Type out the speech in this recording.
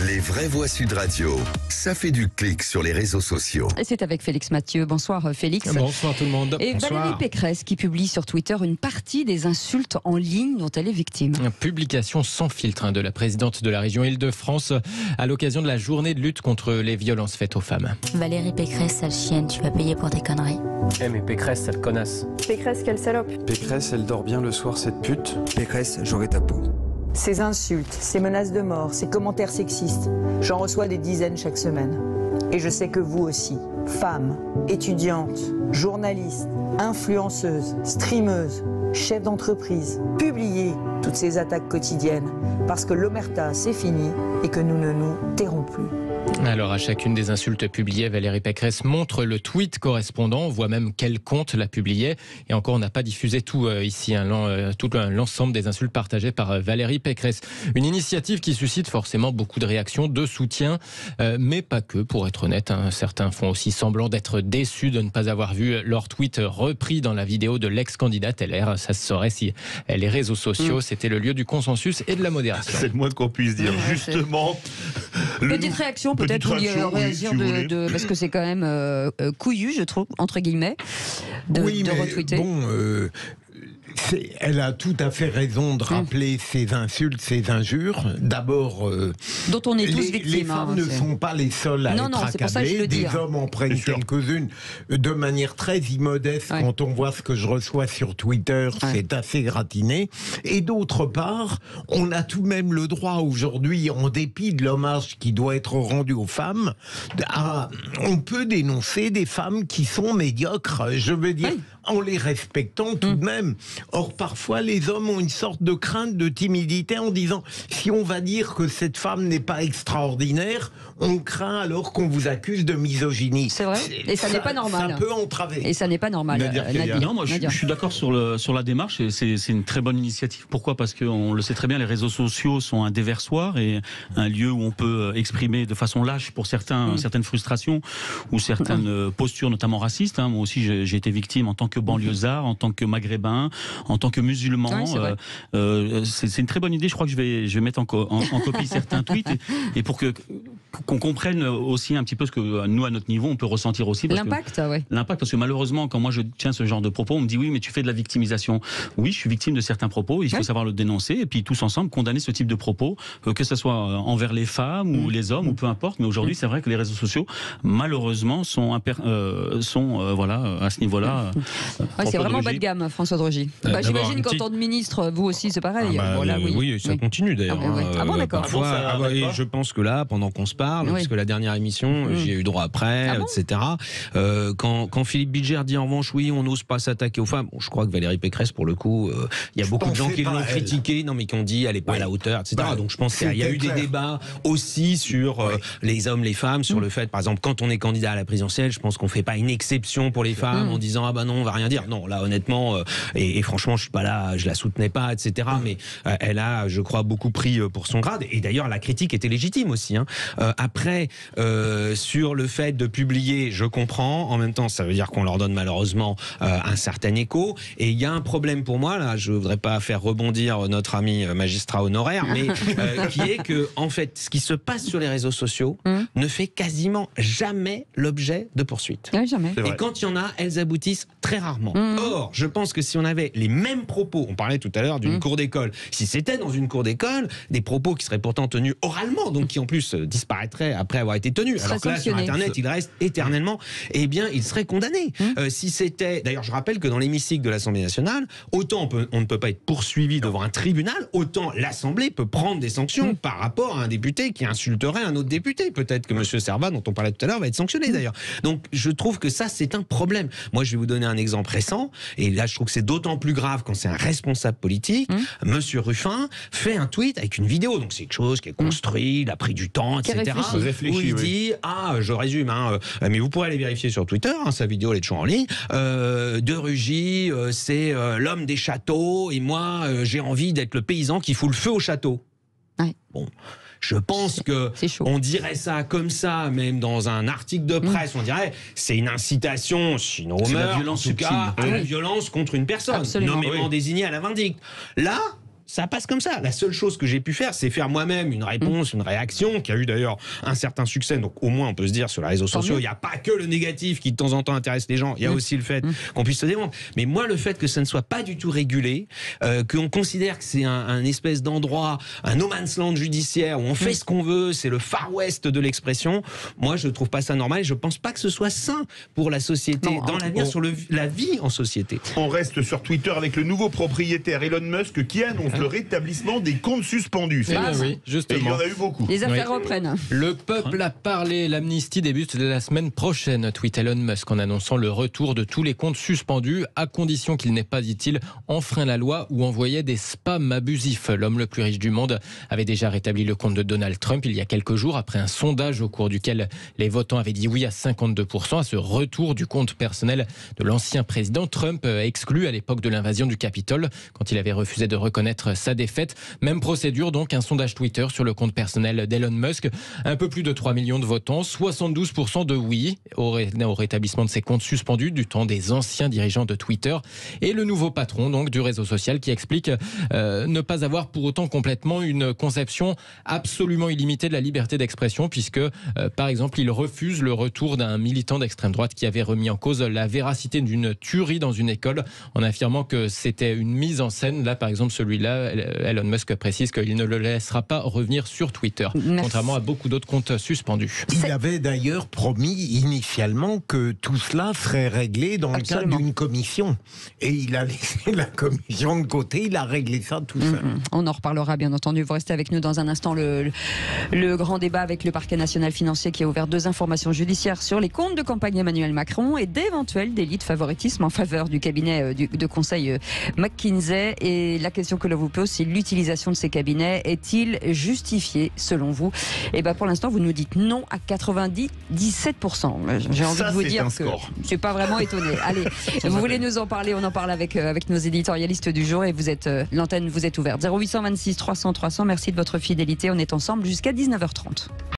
Les vraies voix Sud Radio, ça fait du clic sur les réseaux sociaux. Et c'est avec Félix Mathieu. Bonsoir Félix. Bonsoir tout le monde. Et Bonsoir. Valérie Pécresse qui publie sur Twitter une partie des insultes en ligne dont elle est victime. Une publication sans filtre de la présidente de la région Île-de-France à l'occasion de la journée de lutte contre les violences faites aux femmes. Valérie Pécresse, sale chienne, tu vas payer pour tes conneries. Eh mais Pécresse, sale connasse. Pécresse, quelle salope. Pécresse, elle dort bien le soir, cette pute. Pécresse, j'aurai ta peau. Ces insultes, ces menaces de mort, ces commentaires sexistes, j'en reçois des dizaines chaque semaine. Et je sais que vous aussi, femmes, étudiantes, journalistes, influenceuses, streameuses, chefs d'entreprise, publiez toutes ces attaques quotidiennes parce que l'omerta, c'est fini et que nous ne nous tairons plus. Alors à chacune des insultes publiées, Valérie Pécresse montre le tweet correspondant, on voit même quel compte l'a publié. Et encore, on n'a pas diffusé tout ici, tout l'ensemble des insultes partagées par Valérie Pécresse. Une initiative qui suscite forcément beaucoup de réactions, de soutien, mais pas que, pour être honnête. Certains font aussi semblant d'être déçus de ne pas avoir vu leur tweet repris dans la vidéo de l'ex-candidate LR. Ça se saurait si les réseaux sociaux, c'était le lieu du consensus et de la modération. C'est le moins qu'on puisse dire, justement. Petite réaction, peut-être vous vouliez réagir parce que c'est quand même couillu, je trouve, entre guillemets, de retweeter. Elle a tout à fait raison de rappeler ces insultes, ces injures. D'abord, dont on est tous victimes. Les femmes ne sont pas les seules à être accablées. Des hommes en prennent quelques-unes de manière très immodeste. Ouais. Quand on voit ce que je reçois sur Twitter, c'est assez gratiné. Et d'autre part, on a tout de même le droit aujourd'hui, en dépit de l'hommage qui doit être rendu aux femmes, on peut dénoncer des femmes qui sont médiocres. Je veux dire, en les respectant tout de même. Or, parfois, les hommes ont une sorte de crainte, de timidité en disant si on va dire que cette femme n'est pas extraordinaire, on craint alors qu'on vous accuse de misogynie. C'est vrai. Et ça n'est pas normal. Ça peut entraver. Et ça n'est pas normal. Nadia. Non, moi je suis d'accord sur la démarche et c'est une très bonne initiative. Pourquoi ? Parce qu'on le sait très bien, les réseaux sociaux sont un déversoir et un lieu où on peut exprimer de façon lâche pour certaines frustrations ou certaines postures, notamment racistes. Moi aussi, j'ai été victime en tant que banlieusard, en tant que maghrébin, en tant que musulman. C'est une très bonne idée. Je crois que je vais mettre en copie certains tweets et pour qu'on comprenne aussi un petit peu ce que nous, à notre niveau, on peut ressentir aussi. L'impact, L'impact, parce que malheureusement, quand moi je tiens ce genre de propos, on me dit oui, mais tu fais de la victimisation. Oui, je suis victime de certains propos, il faut savoir le dénoncer et puis tous ensemble condamner ce type de propos, que ce soit envers les femmes ou les hommes ou peu importe. Mais aujourd'hui, c'est vrai que les réseaux sociaux, malheureusement, sont à ce niveau-là. C'est vraiment bas de gamme, François Drogy. J'imagine qu'en tant que ministre, vous aussi, c'est pareil. Oui, ça continue d'ailleurs. Bon, d'accord. Je pense que là, pendant qu'on se parle, parce que la dernière émission, j'y ai eu droit après, etc. Quand Philippe Bilger dit en revanche, oui, on n'ose pas s'attaquer aux femmes, je crois que Valérie Pécresse, pour le coup, il y a beaucoup de gens qui l'ont critiqué, mais qui ont dit elle n'est pas à la hauteur, etc. Donc je pense qu'il y a eu des débats aussi sur les hommes, les femmes, sur le fait, par exemple, quand on est candidat à la présidentielle, je pense qu'on ne fait pas une exception pour les femmes en disant non, on va rien dire. Non, là, honnêtement, et franchement, je suis pas là, je la soutenais pas, etc. Mais elle a, je crois, beaucoup pris pour son grade. Et d'ailleurs, la critique était légitime aussi. Après, sur le fait de publier, je comprends. En même temps, ça veut dire qu'on leur donne malheureusement un certain écho. Et il y a un problème pour moi, là, je voudrais pas faire rebondir notre ami magistrat honoraire, mais qui est que, en fait, ce qui se passe sur les réseaux sociaux ne fait quasiment jamais l'objet de poursuites. Jamais. Et quand il y en a, elles aboutissent très rarement. Or, je pense que si on avait les mêmes propos, on parlait tout à l'heure d'une cour d'école, si c'était dans une cour d'école, des propos qui seraient pourtant tenus oralement, donc qui en plus disparaîtraient après avoir été tenus, alors que là sur Internet ils restent éternellement, eh bien ils seraient condamnés. Si c'était, d'ailleurs je rappelle que dans l'hémicycle de l'Assemblée nationale, autant on ne peut pas être poursuivi devant un tribunal, autant l'Assemblée peut prendre des sanctions par rapport à un député qui insulterait un autre député. Peut-être que M. Servat, dont on parlait tout à l'heure, va être sanctionné d'ailleurs. Donc je trouve que ça c'est un problème. Moi je vais vous donner un exemple récent, et là je trouve que c'est d'autant plus grave quand c'est un responsable politique. Monsieur Ruffin fait un tweet avec une vidéo, donc c'est quelque chose qui est construit, il a pris du temps, etc. Où il dit, je résume, mais vous pourrez aller vérifier sur Twitter, sa vidéo elle est toujours en ligne, de Rugy, c'est l'homme des châteaux, et moi j'ai envie d'être le paysan qui fout le feu au château. Bon, je pense que on dirait ça comme ça, même dans un article de presse, on dirait c'est une incitation, sinon au meurtre, en tout cas, à la violence contre une personne, nommément désignée à la vindicte. Là, ça passe comme ça. La seule chose que j'ai pu faire, c'est faire moi-même une réponse, une réaction, qui a eu d'ailleurs un certain succès. Donc au moins, on peut se dire sur les réseaux sociaux, il n'y a pas que le négatif qui de temps en temps intéresse les gens. Il y a aussi le fait qu'on puisse se défendre. Mais moi, le fait que ça ne soit pas du tout régulé, qu'on considère que c'est un espèce d'endroit, un no man's land judiciaire où on fait ce qu'on veut, c'est le Far West de l'expression. Moi, je trouve pas ça normal et je pense pas que ce soit sain pour la société, dans l'avenir, sur la vie en société. On reste sur Twitter avec le nouveau propriétaire Elon Musk qui annonce le rétablissement des comptes suspendus. Oui, justement. Et il y en a eu beaucoup. Les affaires reprennent. Le peuple a parlé. L'amnistie débute la semaine prochaine, tweet Elon Musk, en annonçant le retour de tous les comptes suspendus, à condition qu'il n'ait pas, dit-il, enfreint la loi ou envoyé des spams abusifs. L'homme le plus riche du monde avait déjà rétabli le compte de Donald Trump il y a quelques jours, après un sondage au cours duquel les votants avaient dit oui à 52% à ce retour du compte personnel de l'ancien président. Trump exclu à l'époque de l'invasion du Capitole, quand il avait refusé de reconnaître sa défaite. Même procédure donc, un sondage Twitter sur le compte personnel d'Elon Musk. Un peu plus de 3 millions de votants, 72% de oui au rétablissement de ces comptes suspendus du temps des anciens dirigeants de Twitter. Et le nouveau patron donc du réseau social qui explique ne pas avoir pour autant complètement une conception absolument illimitée de la liberté d'expression, puisque par exemple il refuse le retour d'un militant d'extrême droite qui avait remis en cause la véracité d'une tuerie dans une école en affirmant que c'était une mise en scène. Là par exemple celui-là, Elon Musk précise qu'il ne le laissera pas revenir sur Twitter. Merci. Contrairement à beaucoup d'autres comptes suspendus. Il avait d'ailleurs promis initialement que tout cela serait réglé dans le cadre d'une commission. Et il a laissé la commission de côté, il a réglé ça tout seul. On en reparlera bien entendu. Vous restez avec nous dans un instant. Le grand débat avec le parquet national financier qui a ouvert 2 informations judiciaires sur les comptes de campagne d'Emmanuel Macron et d'éventuels délits de favoritisme en faveur du cabinet de conseil McKinsey. Et la question que l'on vous pose, c'est l'utilisation de ces cabinets est-il justifié selon vous? Et ben pour l'instant, vous nous dites non à 97%. J'ai envie de vous dire que je ne suis pas vraiment étonné. Allez, vous voulez nous en parler? On en parle avec nos éditorialistes du jour et vous êtes l'antenne vous est ouverte. 0826 300 300. Merci de votre fidélité. On est ensemble jusqu'à 19h30.